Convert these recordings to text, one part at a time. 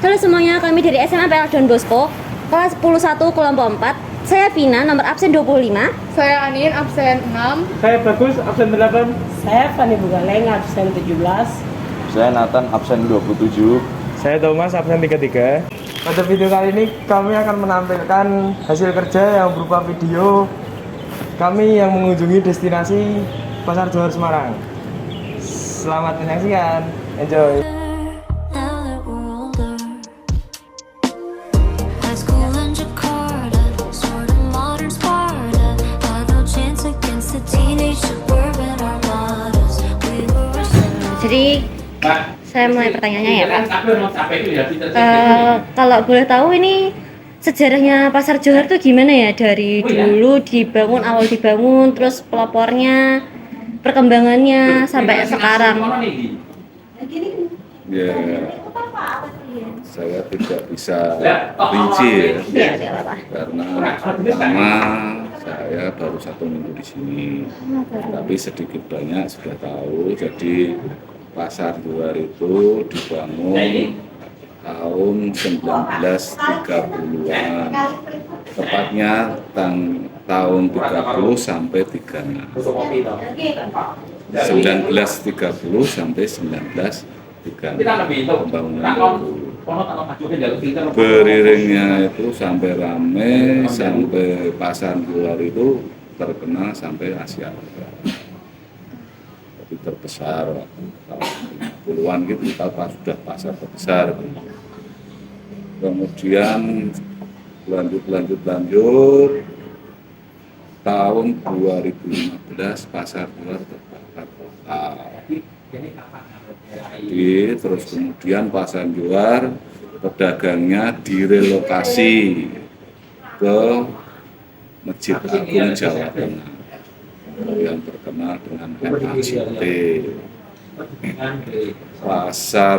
Halo semuanya, kami dari SMA PL Don Bosco, kelas 101 kelompok 4. Saya Vina, nomor absen 25. Saya Anin, absen 6. Saya Bagus, absen 8. Saya Fani Bugaleng, absen 17. Saya Nathan, absen 27. Saya Thomas, absen 33. Pada video kali ini kami akan menampilkan hasil kerja yang berupa video kami yang mengunjungi destinasi Pasar Johar Semarang. Selamat menyaksikan, enjoy. Jadi saya mulai pertanyaannya ya Pak. Kalau boleh tahu ini sejarahnya Pasar Johar itu gimana ya, dari dulu dibangun, awal dibangun, terus pelopornya, perkembangannya sampai sekarang. Ya, saya tidak bisa rinci ya, karena pertama saya baru 1 minggu di sini, tapi sedikit banyak sudah tahu. Jadi Pasar Johar itu dibangun tahun 1930-an, tepatnya tahun 30 sampai 36. 1930 sampai 1936 pembangunan itu. Beriringnya itu sampai rame, sampai Pasar Johar itu terkenal sampai Asia Tenggara. Jadi terbesar tahun 50-an gitu, kalau sudah pasar terbesar. Kemudian lanjut tahun 2015 Pasar Johar terbakar total. Jadi terus kemudian Pasar Johar pedagangnya direlokasi ke Masjid Agung Jawa Tengah yang terkenal dengan MACT. Pasar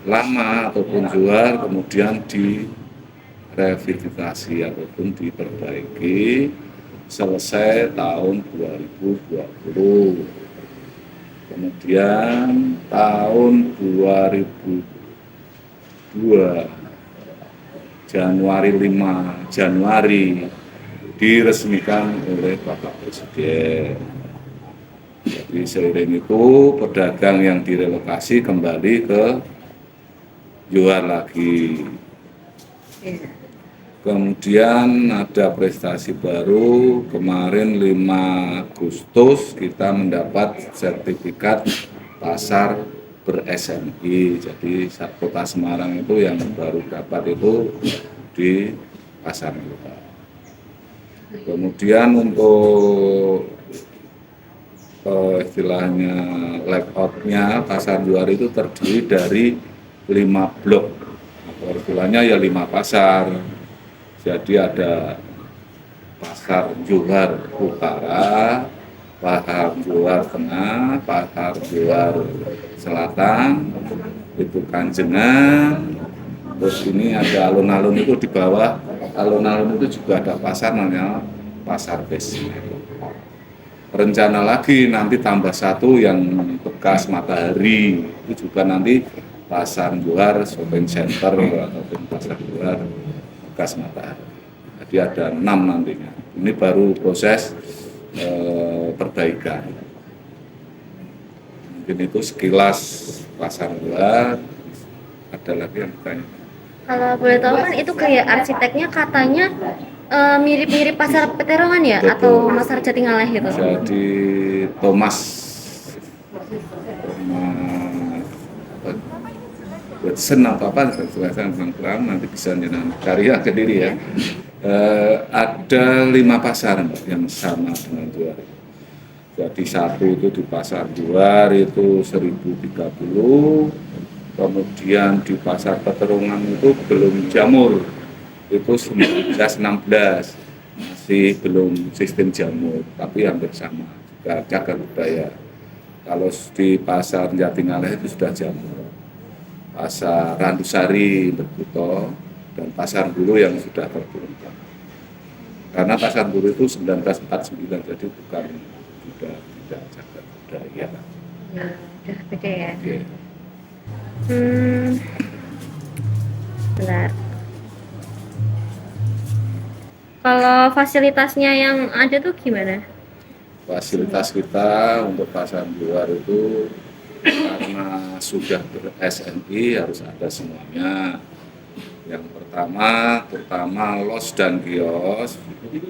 lama ataupun Johar kemudian direvitalisasi ataupun diperbaiki selesai tahun 2020. Kemudian tahun 2002 Januari diresmikan oleh Bapak Presiden. Jadi seiring itu pedagang yang direlokasi kembali ke Johar lagi. Kemudian ada prestasi baru, kemarin 5 Agustus kita mendapat sertifikat pasar ber-SMI. Jadi Kota Semarang itu yang baru dapat itu di Pasar Johar. Kemudian untuk istilahnya layoutnya Pasar Johar itu terdiri dari 5 blok. Istilahnya ya 5 pasar. Jadi ada Pasar Johar Utara, Pasar Johar Tengah, Pasar Johar Selatan, itu Kanjengan. Terus ini ada alun-alun itu di bawah, alun-alun itu juga ada pasar namanya Pasar Bes. Rencana lagi nanti tambah 1 yang bekas Matahari, itu juga nanti Pasar Johar Shopping Center ataupun Pasar Johar bekas Matahari. Jadi ada 6 nantinya. Ini baru proses perbaikan. Mungkin itu sekilas Pasar Johar. Ada lagi yang bertanya? Kalau boleh tahu kan itu kayak arsiteknya katanya mirip-mirip Pasar Peterongan ya? Betul. Atau Pasar Jatingaleh gitu? Jadi Thomas Watson apa kurang nanti bisa jenengan karya ke diri ya. Ada 5 pasar yang sama dengan Johar. Jadi 1 itu di Pasar Johar itu 1030. Kemudian di Pasar Peterongan itu belum jamur, itu 1916, masih belum sistem jamur, tapi hampir sama, juga cagar budaya. Kalau di Pasar Jatingaleh itu sudah jamur. Pasar Randusari Berkuto dan Pasar Buru yang sudah terbuka. Karena Pasar Buru itu 1949, jadi bukan sudah tidak cagar budaya. Ya, udah beda ya. Oke. Benar. Kalau fasilitasnya yang ada tuh gimana? Fasilitas kita untuk pasar luar itu karena sudah ber-SNI harus ada semuanya. Yang pertama los dan kios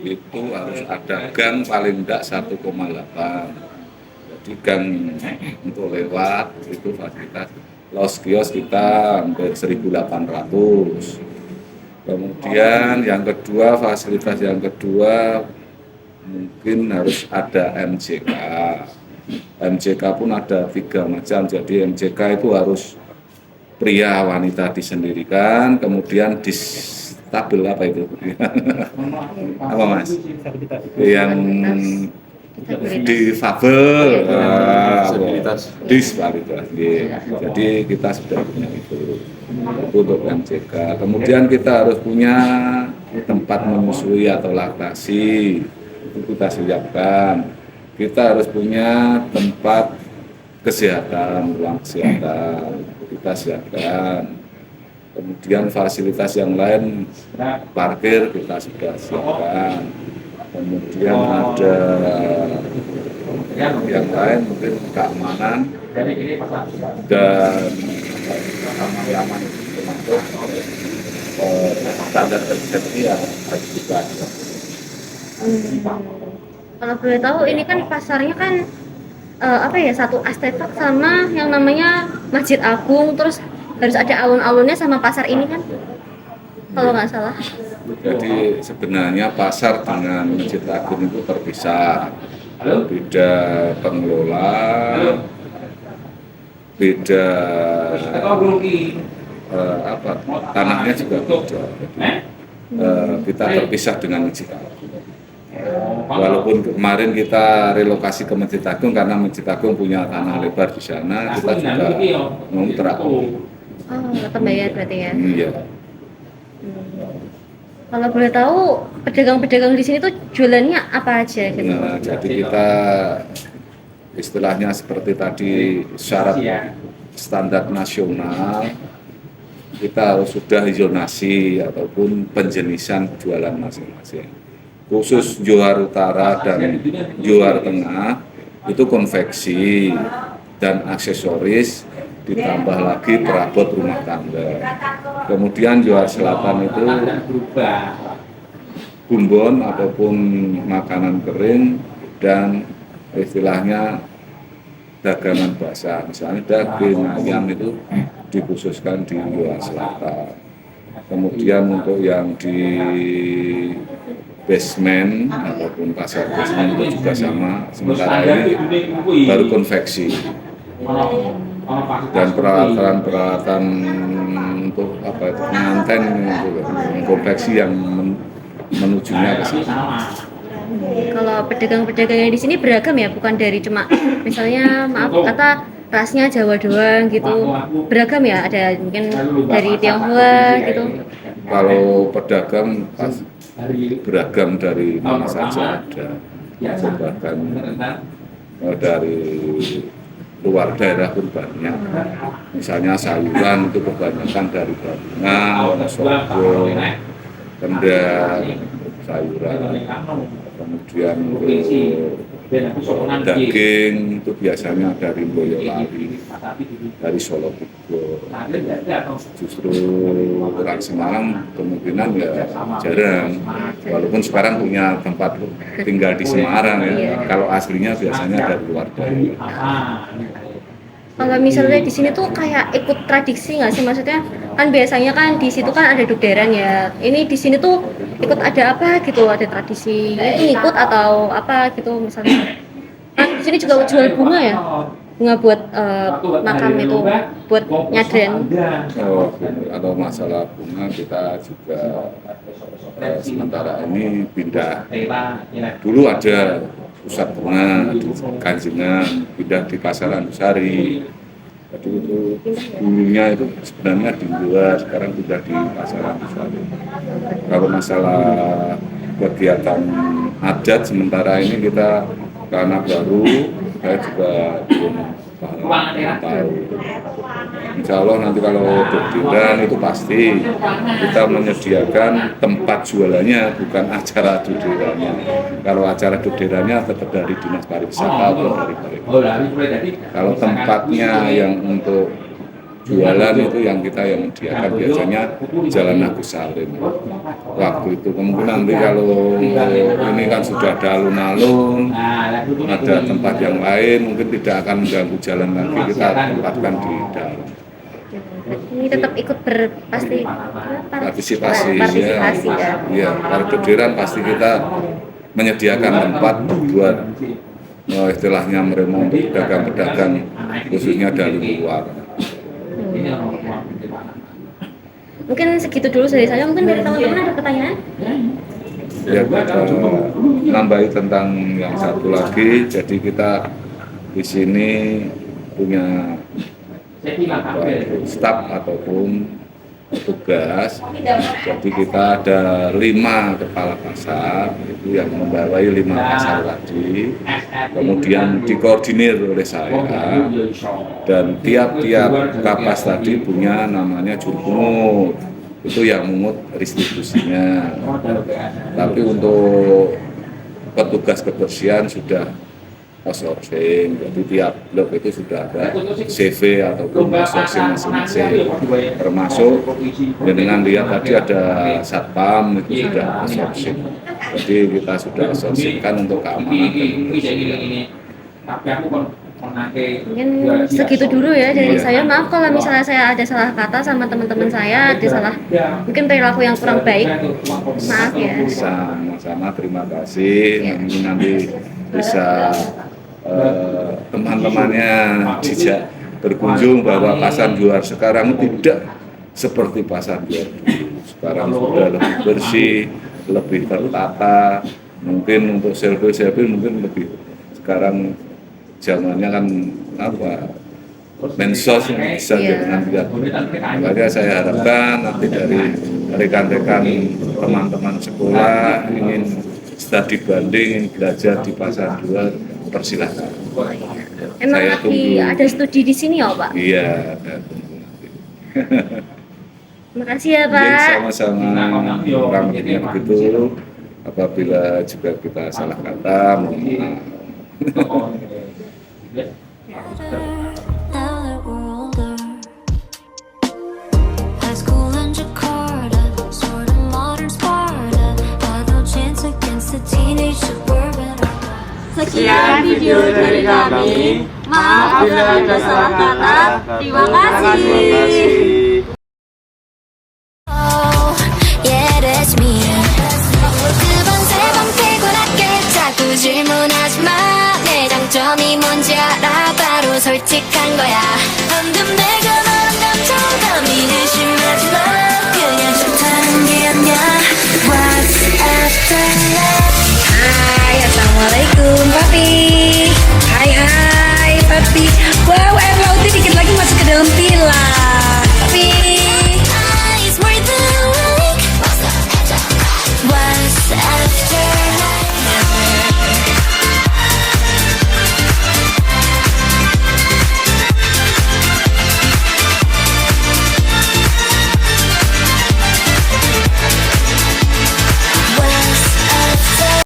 itu harus ada gang paling enggak 1,8. Jadi gang untuk lewat itu fasilitas. Los kios kita hampir 1.800. Kemudian yang kedua, fasilitas yang kedua mungkin harus ada MJK. MJK pun ada 3 macam. Jadi MJK itu harus pria wanita disendirikan, kemudian distabel apa itu? Apa Mas? Yang difabel, disabilitas. Jadi kita sudah punya itu untuk MJK. Kemudian kita harus punya tempat menyusui atau laktasi, itu kita siapkan. Kita harus punya tempat kesehatan, ruang kesehatan, kita siapkan. Kemudian fasilitas yang lain, parkir kita sudah siapkan. Kemudian ada yang lain mungkin keamanan dan aman-aman itu termasuk standar kesehatan harus juga ada. Kalau boleh tahu ini kan pasarnya kan satu estetik sama yang namanya Masjid Agung, terus harus ada alun-alunnya sama pasar ini kan, kalau nggak salah. Jadi sebenarnya pasar dengan Masjid Agung itu terpisah, beda pengelola, beda tanahnya juga beda. Jadi, kita terpisah dengan Masjid Agung. Walaupun kemarin kita relokasi ke Masjid Agung karena Masjid Agung punya tanah lebar di sana, kita juga ngontrak. Kebayar berarti ya. Iya. Kalau boleh tahu pedagang-pedagang di sini tuh jualannya apa aja gitu? Nah, jadi kita istilahnya seperti tadi syarat standar nasional, kita harus sudah zonasi ataupun penjenisan jualan masing-masing. Khusus Johar Utara dan Johar Tengah itu konveksi dan aksesoris, ditambah lagi perabot rumah tangga. Kemudian Johar Selatan itu bumbon ataupun makanan kering dan istilahnya dagangan basah, misalnya daging ayam itu dikhususkan di Johar Selatan. Kemudian untuk yang di basement ataupun pasar basement itu juga sama, sementara ini baru konveksi dan peralatan untuk pengantin konveksi yang menujunya ke sini. Kalau pedagang-pedagangnya di sini beragam ya, bukan dari cuma misalnya maaf kata rasnya Jawa doang gitu, beragam ya, ada mungkin dari Tionghoa gitu. Kalau pedagang beragam dari mana saja ada, bahkan dari luar daerah pun banyak. Misalnya sayuran itu kebanyakan dari Bandungan, Wonosobo, Kendal, sayuran. Kemudian daging itu biasanya dari Boyolali, dari Solo Bogor. Justru orang Semarang kemungkinan ya jarang, walaupun sekarang punya tempat tinggal di Semarang ya. Kalau aslinya biasanya dari luar daerah. Kalau misalnya di sini tuh kayak ikut tradisi nggak sih, maksudnya kan biasanya kan di situ kan ada dugderan ya, ini di sini tuh ikut ada apa gitu, ada tradisi itu ikut atau apa gitu, misalnya kan di sini juga jual bunga ya, bunga buat makam itu, buat nyadren. Kalau masalah bunga kita juga sementara ini pindah, dulu ada pusat bunga di Kanjengan, pindah di Pasaran Sari. Jadi itu dulunya itu sebenarnya di luar, sekarang pindah di Pasaran Sari. Kalau masalah kegiatan adat sementara ini kita karena baru, saya juga belum tahu. Insya Allah nanti kalau dukderan itu pasti kita menyediakan tempat jualannya, bukan acara dukderannya. Kalau acara dukderannya tetap dari Dinas Pariwisata atau dari Pariwisata. Kalau tempatnya yang untuk jualan itu yang kita yang menyediakan biasanya Jalan Agus Salim. Waktu itu kemungkinan nanti kalau ini kan sudah ada alun-alun, ada tempat yang lain mungkin tidak akan mengganggu jalan lagi, kita tempatkan di dalam. Ini tetap ikut Partisipasi ya. Ya, kalau dukderan pasti kita menyediakan tempat buat istilahnya mereka pedagang-pedagang khususnya dari luar. Mungkin segitu dulu dari saya. Mungkin dari teman-teman ada pertanyaan? Ya, kita nambahi tentang yang satu lagi. Jadi kita di sini punya staf ataupun petugas. Jadi kita ada 5 kepala pasar itu yang membawai 5 pasar tadi. Kemudian dikoordinir oleh saya dan tiap-tiap kapas tadi punya namanya juru pungut. Itu yang mengut distribusinya. Tapi untuk petugas kebersihan sudah outsourcing, jadi tiap blok itu sudah ada CV ataupun outsourcing masing-masing, termasuk dengan lihat tadi ada satpam itu sudah outsourcing, jadi kita sudah outsourcingkan untuk keamanan dan kebersihan. Mungkin segitu dulu ya dari saya. Maaf kalau misalnya saya ada salah kata sama teman-teman saya, ada salah mungkin perilaku yang kurang baik. Maaf ya. Sama-sama, terima kasih. Nanti bisa teman-temannya dijak berkunjung bahwa pasar Johar sekarang tidak seperti pasar Johar dulu. Sekarang sudah lebih bersih, lebih tertata. Mungkin untuk selfie mungkin lebih sekarang zamannya kan mensos bisa dengan lihat. Makanya saya harapkan nanti dari rekan-rekan teman-teman sekolah ingin studi banding, belajar di pasar Johar, persilahkan. Emang Saya lagi tunggu. ada studi di sini ya Pak? Iya, ada tunggu nanti. Terima kasih ya Oke, Pak. sama-sama. Kurang lebihnya begitu. Apabila juga kita salah kata, mohon maaf. Now that we're older, high school in Jakarta, sort of modern Sparta, had no chance against the teenage suburban. Sekian video dari kami. Maaf bila ada salah kata. Terima kasih.